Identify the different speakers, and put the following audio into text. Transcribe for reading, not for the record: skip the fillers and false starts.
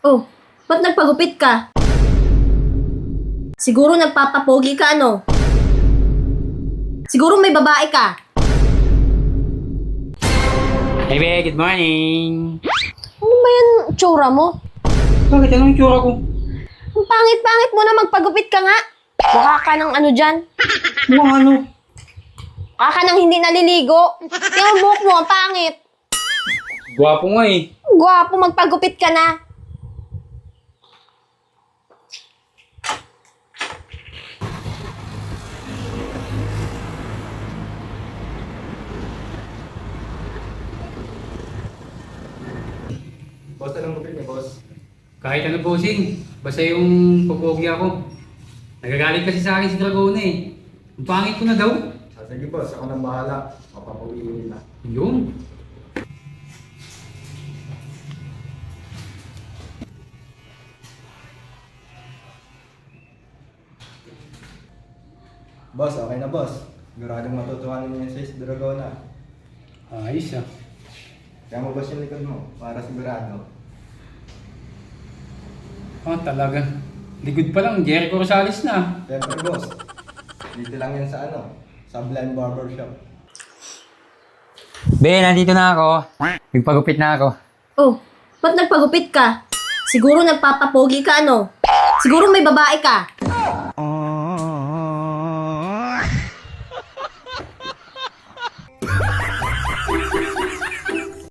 Speaker 1: Oh, ba't nagpagupit ka? Siguro nagpapapogi ka, ano? Siguro may babae ka.
Speaker 2: Hey, Be, good morning!
Speaker 1: Ano ba yan tsura mo?
Speaker 2: Bakit? Anong itsura ko?
Speaker 1: Ang pangit-pangit mo na magpagupit ka nga. Mukha ka ng ano dyan.
Speaker 2: Mukhang ano?
Speaker 1: Mukha ka ng hindi naliligo. Yung buhok mo, ang pangit.
Speaker 2: Gwapo nga eh.
Speaker 1: Gwapo, magpagupit ka na.
Speaker 3: Boss, anong gupit niya, boss?
Speaker 2: Kahit ano bossing, basta yung pupogi ako. Nagagalit kasi sa akin si Dragona eh. Ang pangit ko na daw.
Speaker 3: Sige boss, ako nang bahala. Mapapawiin nila.
Speaker 2: Yun.
Speaker 3: Boss, okay na boss. Siguradong matutuhanan niya yung size Dragona.
Speaker 2: Ayos ah.
Speaker 3: Kaya mo boss yung likod mo, para sigurado.
Speaker 2: Oh, talaga. Ligod pa lang, Jericho Rosales na.
Speaker 3: Siyempre boss, dito lang yan sa Sublime Barbershop.
Speaker 2: Be, nandito na ako. Nagpagupit na ako.
Speaker 1: Oh, ba't nagpagupit ka? Siguro nagpapapogi ka, ano? Siguro may babae ka.